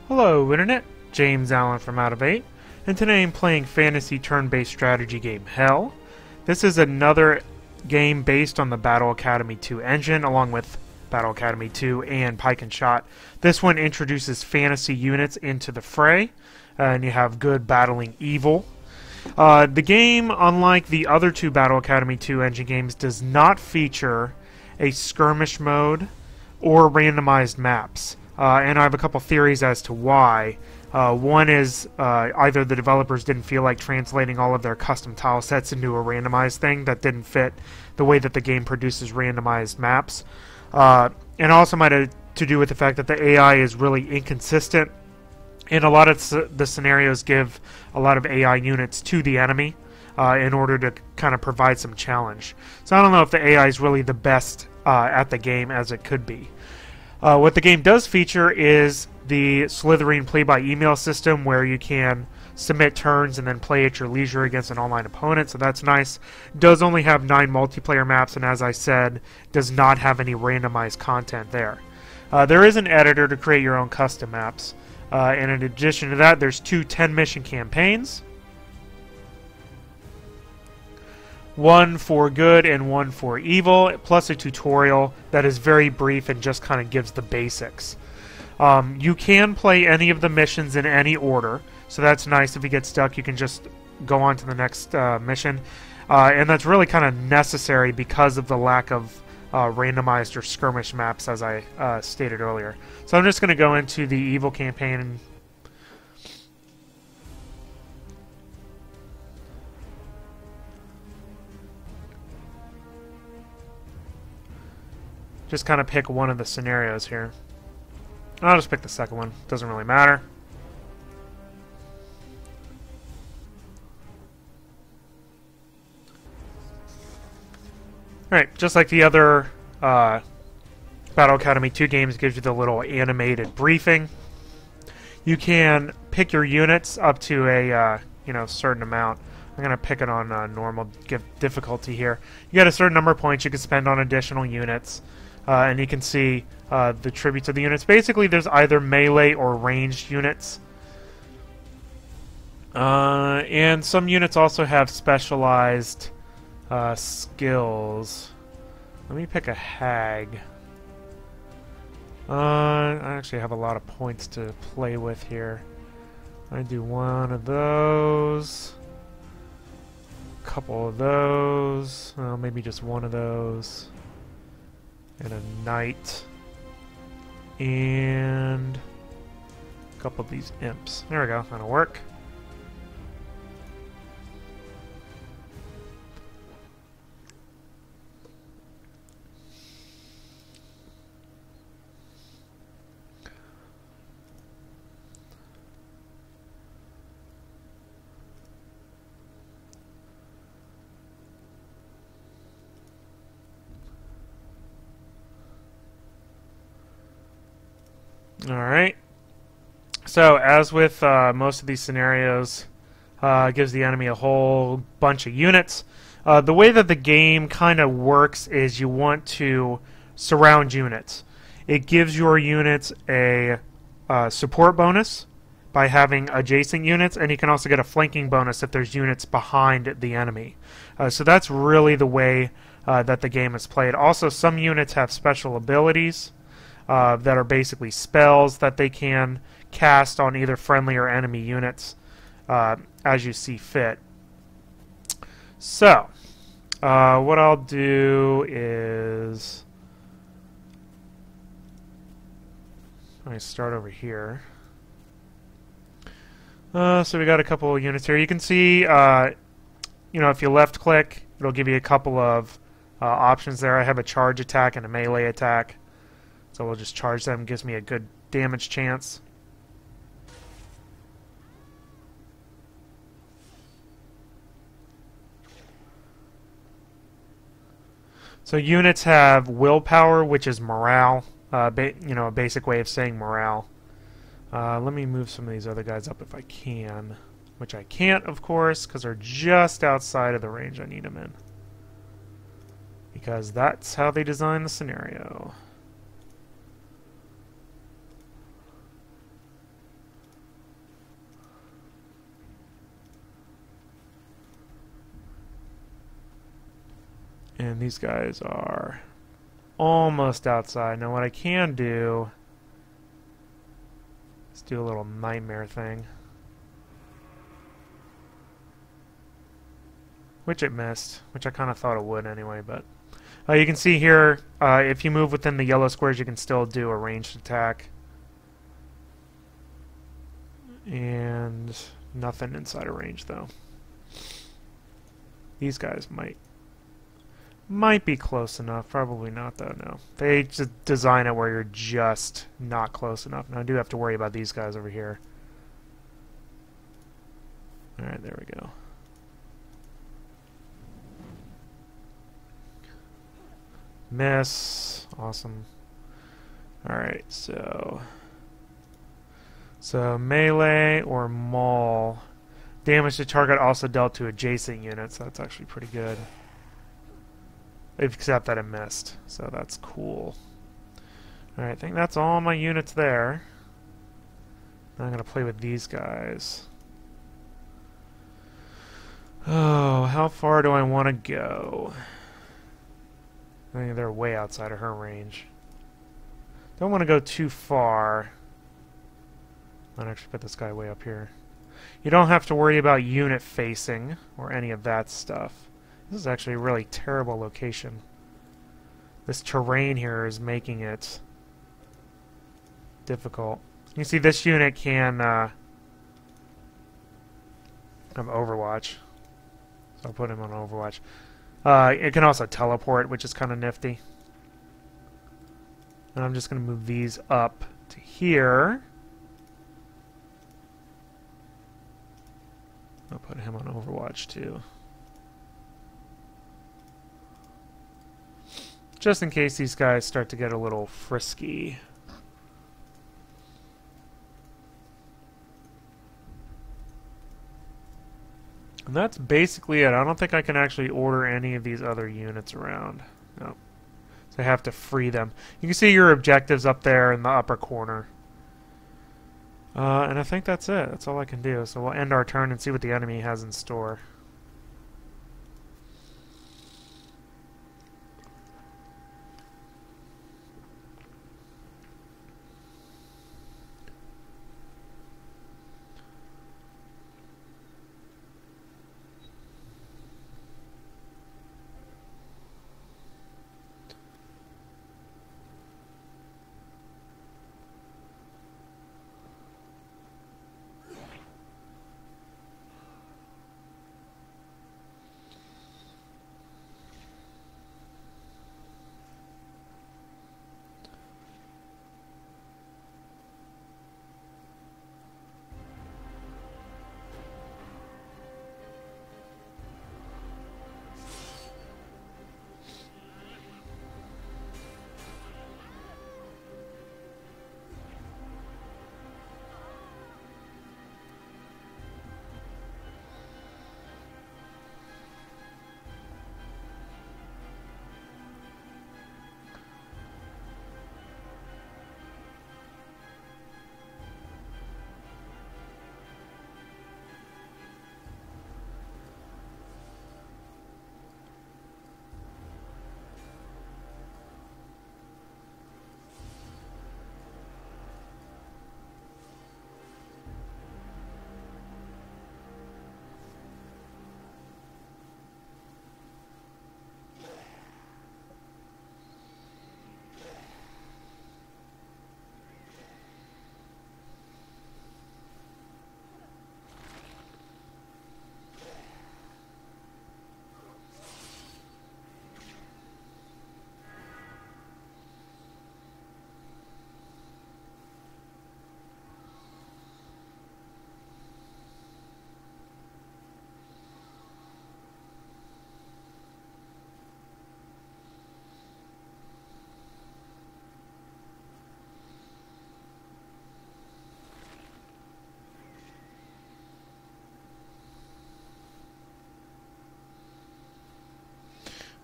Hello Internet, James Allen from Out of 8, and today I'm playing fantasy turn-based strategy game Hell. This is another game based on the Battle Academy 2 engine, along with Battle Academy 2 and Pike and Shot. This one introduces fantasy units into the fray, and you have good battling evil. The game, unlike the other two Battle Academy 2 engine games, does not feature a skirmish mode or randomized maps. And I have a couple theories as to why. One is either the developers didn't feel like translating all of their custom tile sets into a randomized thing that didn't fit the way that the game produces randomized maps. And also might have to do with the fact that the AI is really inconsistent, and a lot of the scenarios give a lot of AI units to the enemy in order to kind of provide some challenge. So I don't know if the AI is really the best at the game as it could be. What the game does feature is the Slitherine play-by-email system, where you can submit turns and then play at your leisure against an online opponent, so that's nice. It does only have 9 multiplayer maps, and as I said, does not have any randomized content there. There is an editor to create your own custom maps, and in addition to that, there's 2 10-mission campaigns. One for good and one for evil, plus a tutorial that is very brief and just kind of gives the basics. You can play any of the missions in any order, so that's nice. If you get stuck, you can just go on to the next mission. And that's really kind of necessary because of the lack of randomized or skirmish maps, as I stated earlier. So I'm just going to go into the evil campaign and just kind of pick one of the scenarios here. I'll just pick the second one. Doesn't really matter. Alright, just like the other Battle Academy 2 games, gives you the little animated briefing. You can pick your units up to a certain amount. I'm going to pick it on normal difficulty here. You get a certain number of points you can spend on additional units. And you can see the tributes of the units. Basically, there's either melee or ranged units. And some units also have specialized skills. Let me pick a hag. I actually have a lot of points to play with here. I do one of those. A couple of those. Well, maybe just one of those. And a knight, and a couple of these imps. There we go, that'll work. Alright, so as with most of these scenarios, gives the enemy a whole bunch of units. The way that the game kind of works is you want to surround units. It gives your units a support bonus by having adjacent units, and you can also get a flanking bonus if there's units behind the enemy. So that's really the way that the game is played. Also, some units have special abilities that are basically spells that they can cast on either friendly or enemy units as you see fit. So, what I'll do is I start over here. So we got a couple of units here. You can see, if you left click, it'll give you a couple of options there. I have a charge attack and a melee attack. So we'll just charge them, gives me a good damage chance. So units have willpower, which is morale. A basic way of saying morale. Let me move some of these other guys up if I can. Which I can't, of course, because they're just outside of the range I need them in. Because that's how they design the scenario. And these guys are almost outside. Now what I can do is do a little nightmare thing. Which it missed, which I kind of thought it would anyway, but... you can see here, if you move within the yellow squares, you can still do a ranged attack. And nothing inside of range, though. These guys might be close enough. Probably not, though, no. They just design it where you're just not close enough. Now, I do have to worry about these guys over here. Alright, there we go. Miss. Awesome. Alright, so melee or maul. Damage to target also dealt to adjacent units. That's actually pretty good. Except that it missed. So that's cool. Alright, I think that's all my units there. Now I'm going to play with these guys. Oh, how far do I want to go? I think they're way outside of her range. Don't want to go too far. I'll actually put this guy way up here. You don't have to worry about unit facing or any of that stuff. This is actually a really terrible location. This terrain here is making it difficult. You see this unit can have Overwatch. So I'll put him on Overwatch. It can also teleport, which is kind of nifty. And I'm just going to move these up to here. I'll put him on Overwatch too. Just in case these guys start to get a little frisky. And that's basically it. I don't think I can actually order any of these other units around. No. So I have to free them. You can see your objectives up there in the upper corner. And I think that's it. That's all I can do. So we'll end our turn and see what the enemy has in store.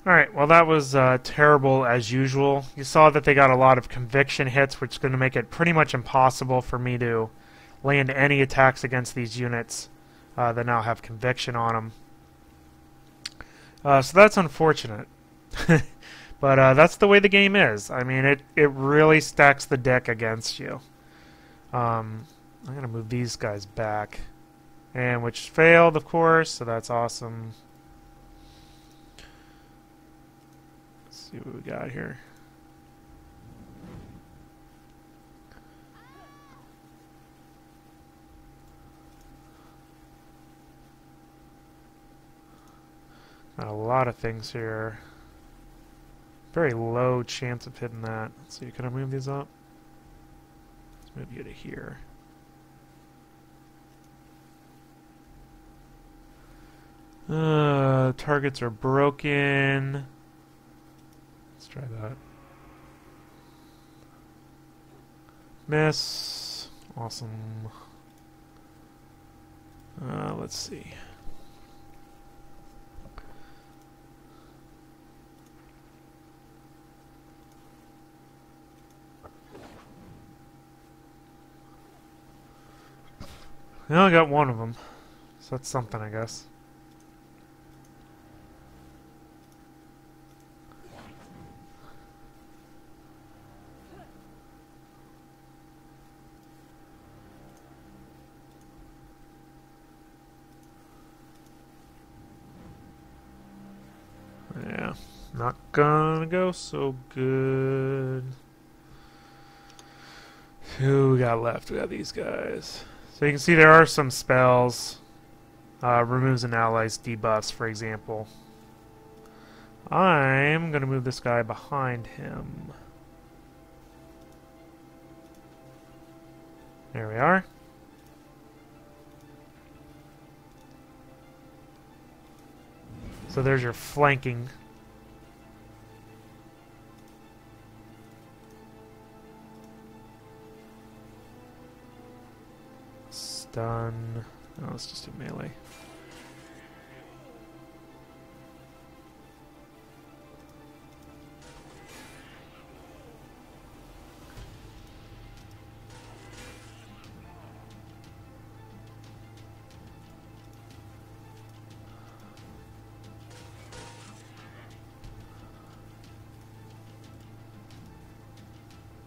Alright, well that was terrible as usual. You saw that they got a lot of conviction hits, which is going to make it pretty much impossible for me to land any attacks against these units that now have conviction on them. So that's unfortunate. But that's the way the game is. I mean, it really stacks the deck against you. I'm going to move these guys back. And which failed, of course, so that's awesome. Let's see what we got here. Got a lot of things here. Very low chance of hitting that. Let's see, can I move these up? Let's move you to here. Targets are broken. Let's try that. Miss. Awesome. Let's see. I only got one of them, so that's something, I guess. Yeah, not gonna go so good. Who we got left? We got these guys. So you can see there are some spells. Removes an ally's debuffs, for example. I'm going to move this guy behind him. There we are. So there's your flanking. Stun. Oh, let's just do melee.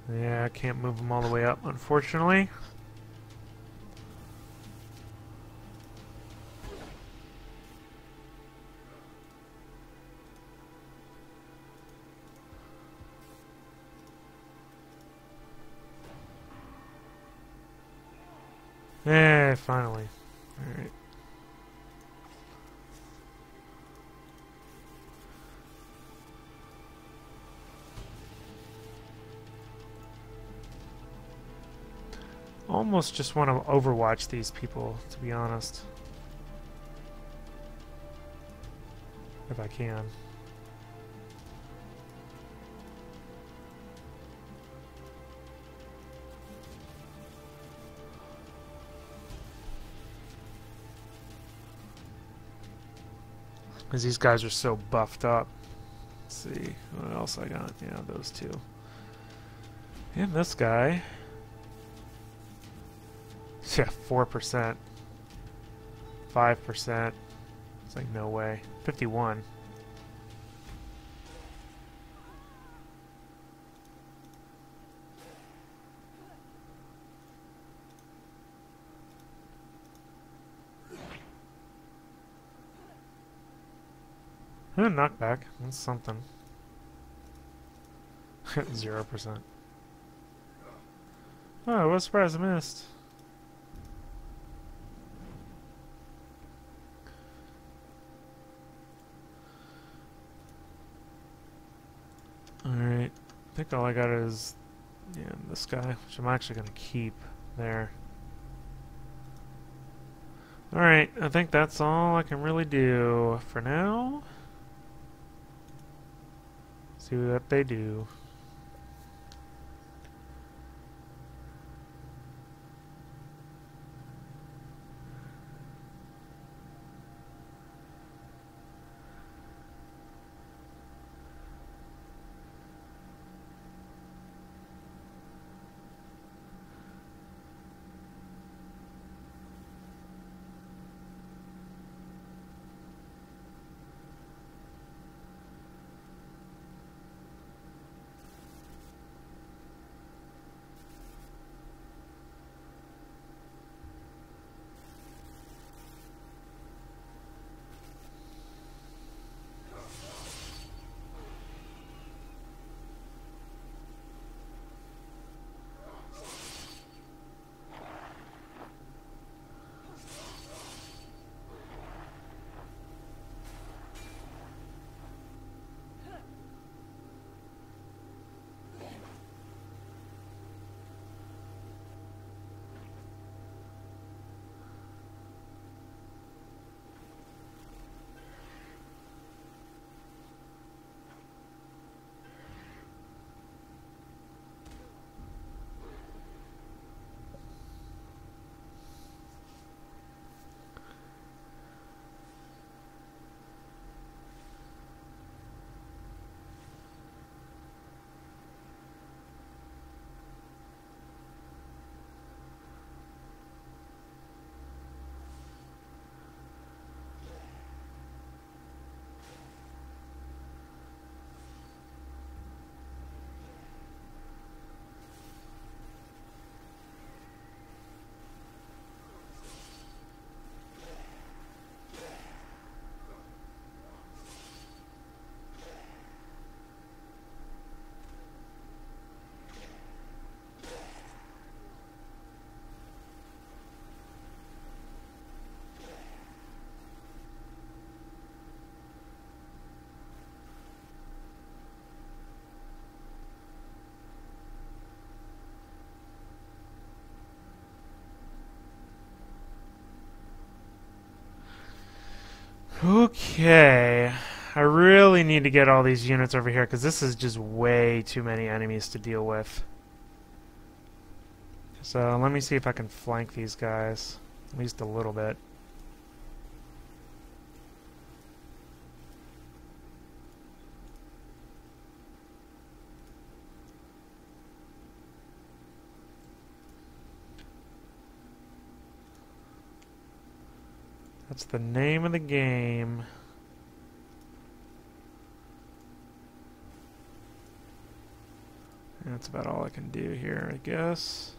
Yeah, I can't move them all the way up, unfortunately. Yeah, finally. Alright. Almost just want to overwatch these people, to be honest. If I can. Because these guys are so buffed up. Let's see what else I got. Yeah, those two. And this guy. Yeah, 4%. 5%. It's like, no way. 51. Knockback. That's something. 0%. Oh, I was surprised I missed. Alright. I think all I got is this guy, which I'm actually going to keep there. Alright, I think that's all I can really do for now. See what they do. Okay. I really need to get all these units over here because this is just way too many enemies to deal with. So let me see if I can flank these guys. At least a little bit. That's the name of the game. That's about all I can do here, I guess.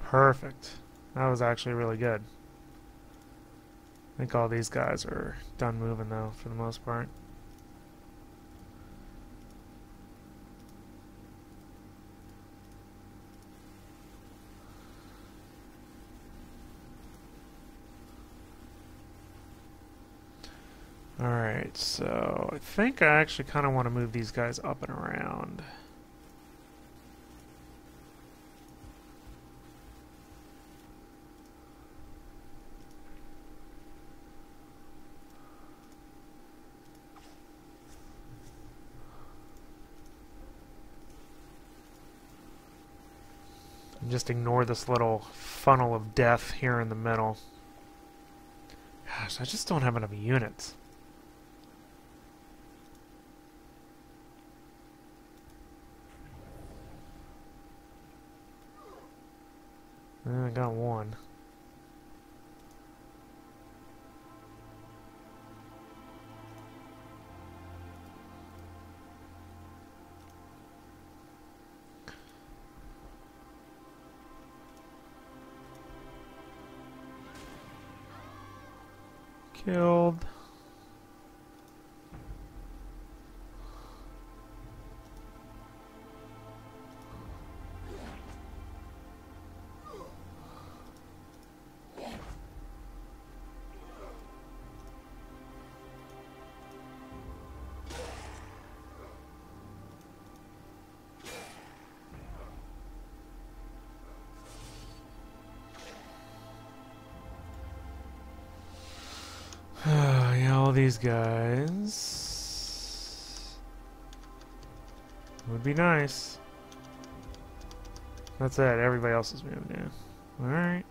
Perfect. That was actually really good. I think all these guys are done moving though, for the most part. Alright, so I think I actually kind of want to move these guys up and around. And just ignore this little funnel of death here in the middle. Gosh, I just don't have enough units. I got one. Killed. Yeah, all these guys would be nice. That's it. Everybody else is moving in. All right.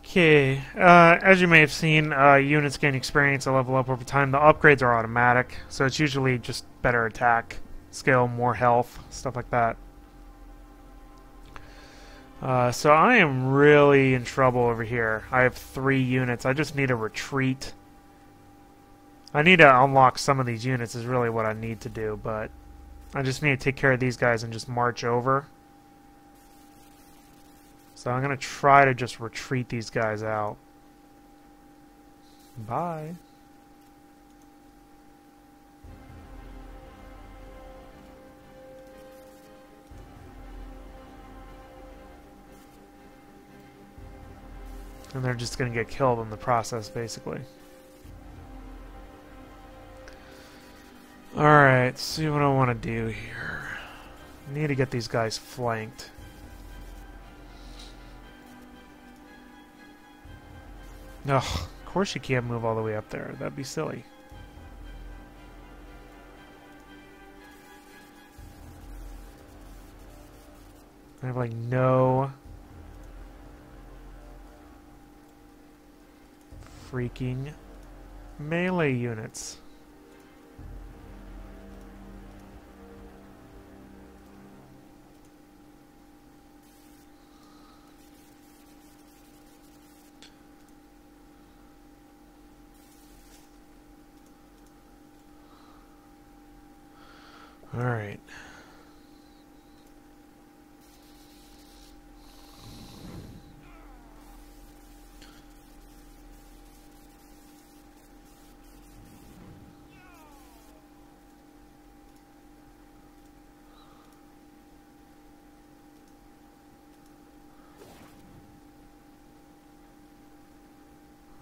Okay, as you may have seen, units gain experience and level up over time. The upgrades are automatic, so it's usually just better attack, skill, more health, stuff like that. So I am really in trouble over here. I have 3 units. I just need a retreat. I need to unlock some of these units is really what I need to do, but I just need to take care of these guys and just march over. So I'm going to try to just retreat these guys out. Bye. And they're just going to get killed in the process, basically. Alright, see what I want to do here. I need to get these guys flanked. Ugh, of course you can't move all the way up there. That'd be silly. I have, like, no freaking melee units. All right.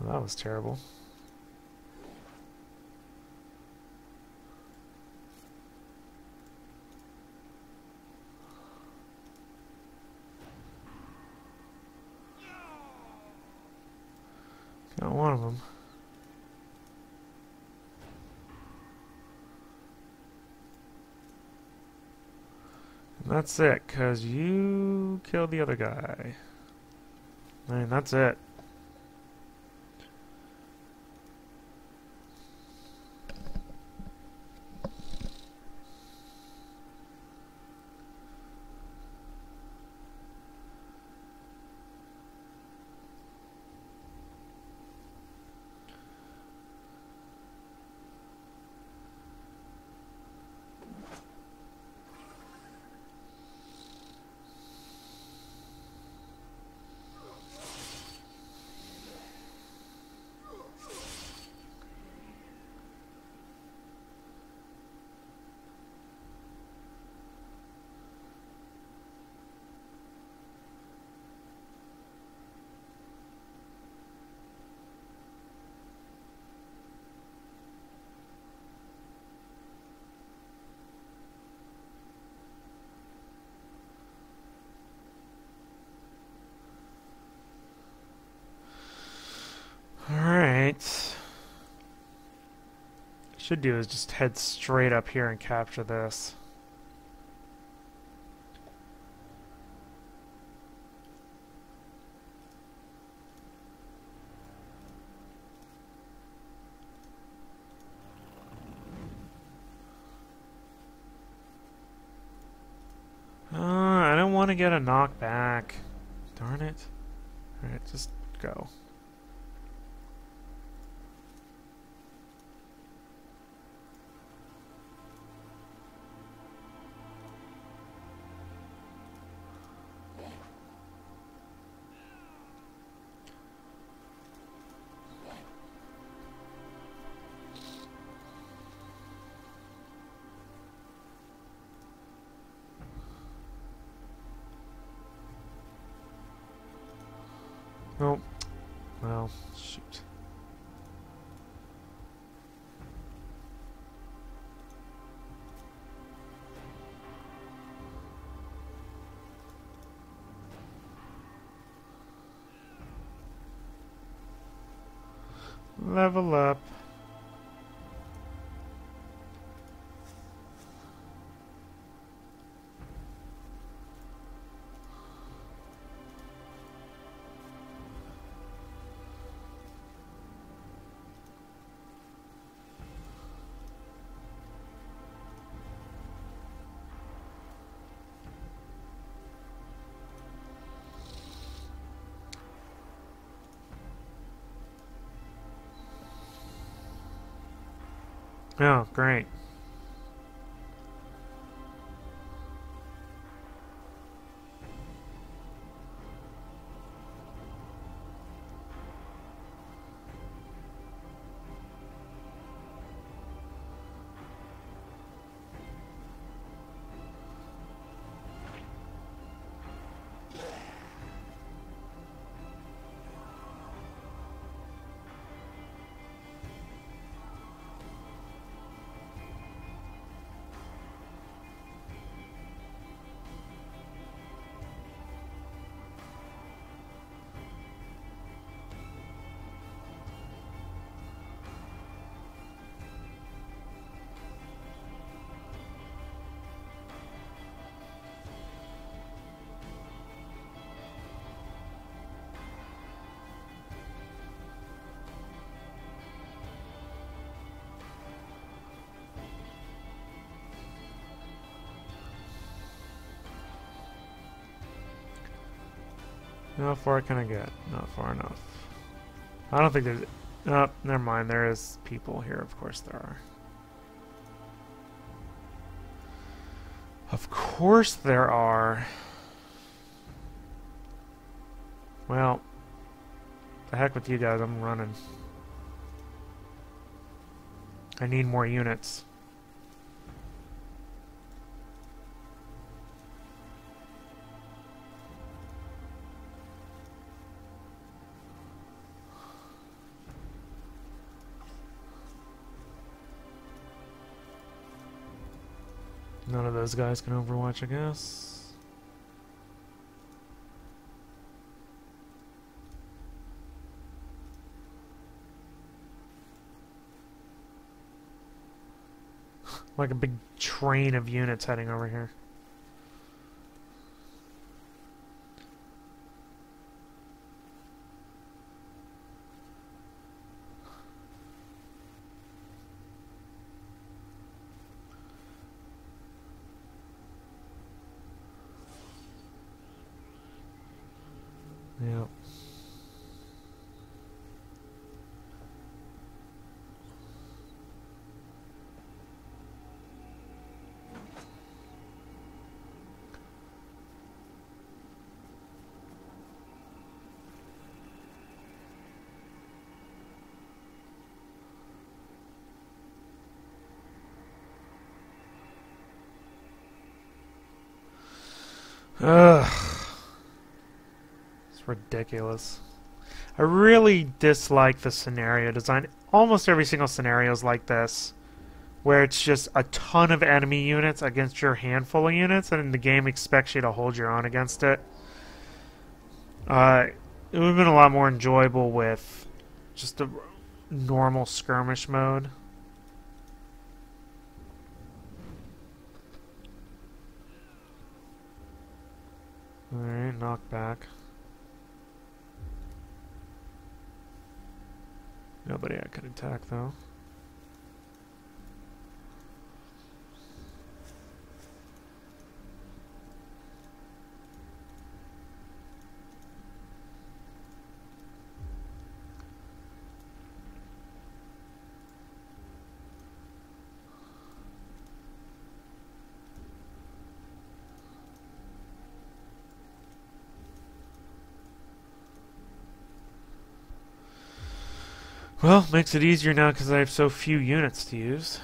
Well, that was terrible. Got one of them. And that's it, because you killed the other guy. I mean, that's it. Alright. Should do is just head straight up here and capture this. I don't want to get a knockback. Darn it. Alright, just go. Oh, well, shoot. Level up. Oh, great. How far can I get? Not far enough. I don't think there's... Oh, never mind. There is people here. Of course there are. Of course there are. Well, the heck with you guys. I'm running. I need more units. None of those guys can overwatch, I guess. Like a big train of units heading over here. Yep. Ugh. It's ridiculous. I really dislike the scenario design. Almost every single scenario is like this, where it's just a ton of enemy units against your handful of units, and the game expects you to hold your own against it. It would have been a lot more enjoyable with just a normal skirmish mode. Alright, knockback. Nobody I could attack, though. Well, makes it easier now because I have so few units to use.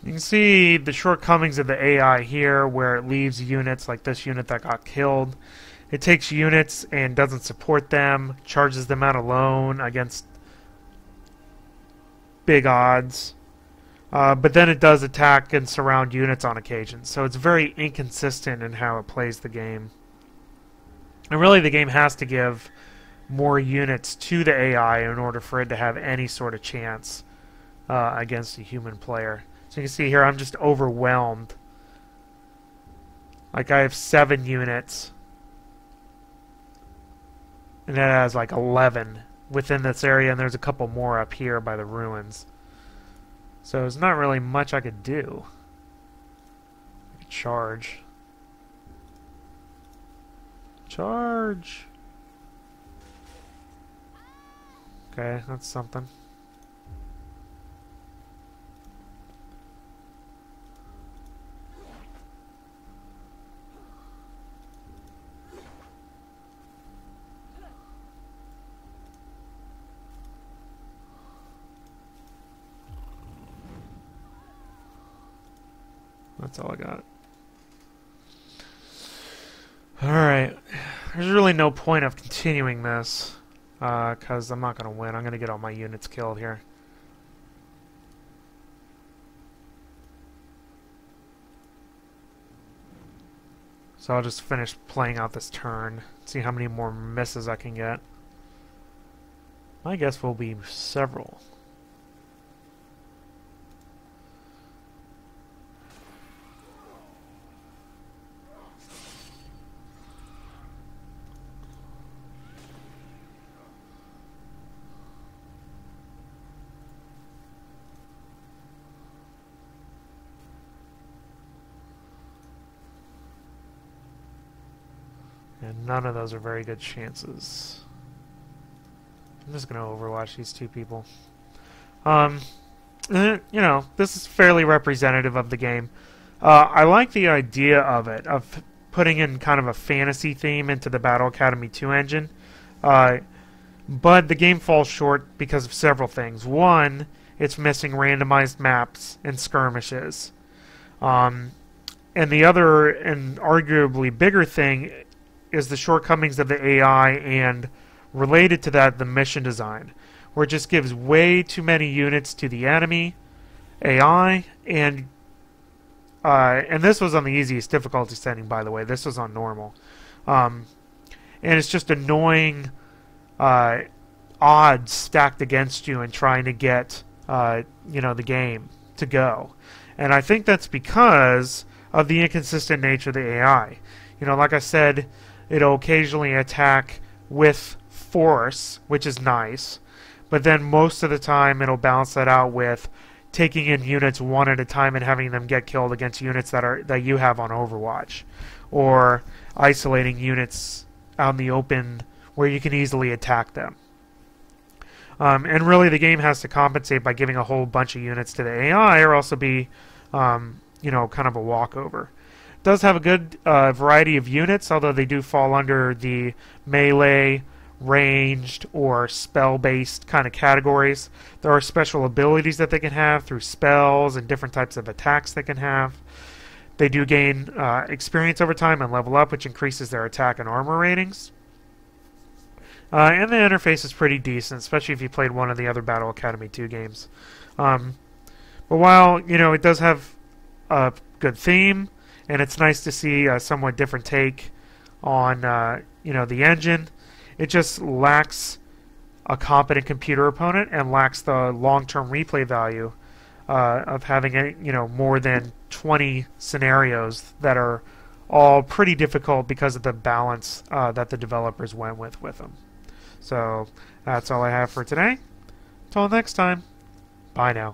You can see the shortcomings of the AI here, where it leaves units like this unit that got killed. It takes units and doesn't support them, charges them out alone against big odds. But then it does attack and surround units on occasion. So it's very inconsistent in how it plays the game. And really the game has to give more units to the AI in order for it to have any sort of chance against a human player. So you can see here I'm just overwhelmed. Like I have 7 units. And it has like 11 within this area, and there's a couple more up here by the ruins. So there's not really much I could do. I could charge. Charge! Okay, that's something. That's all I got. Alright. There's really no point of continuing this, because I'm not going to win. I'm going to get all my units killed here. So I'll just finish playing out this turn, see how many more misses I can get. My guess will be several. And none of those are very good chances. I'm just going to overwatch these two people. You know, this is fairly representative of the game. I like the idea of it, of putting in kind of a fantasy theme into the Battle Academy 2 engine. But the game falls short because of several things. One, it's missing randomized maps and skirmishes. And the other, and arguably bigger thing, is the shortcomings of the AI, and related to that, the mission design, where it just gives way too many units to the enemy AI, and this was on the easiest difficulty setting, by the way. This was on normal, and it's just annoying odds stacked against you and trying to get you know, the game to go. And I think that's because of the inconsistent nature of the AI. You know, like I said, it'll occasionally attack with force, which is nice, but then most of the time it'll balance that out with taking in units one at a time and having them get killed against units that you have on Overwatch, or isolating units out in the open where you can easily attack them. And really the game has to compensate by giving a whole bunch of units to the AI, or else it'll be you know, kind of a walkover. Does have a good variety of units, although they do fall under the melee, ranged, or spell-based kind of categories. There are special abilities that they can have through spells and different types of attacks they can have. They do gain experience over time and level up, which increases their attack and armor ratings. And the interface is pretty decent, especially if you played one of the other Battle Academy 2 games. But while, you know, it does have a good theme, and it's nice to see a somewhat different take on you know, the engine, it just lacks a competent computer opponent and lacks the long-term replay value of having you know, more than 20 scenarios that are all pretty difficult because of the balance that the developers went with them. So that's all I have for today. Until next time, bye now.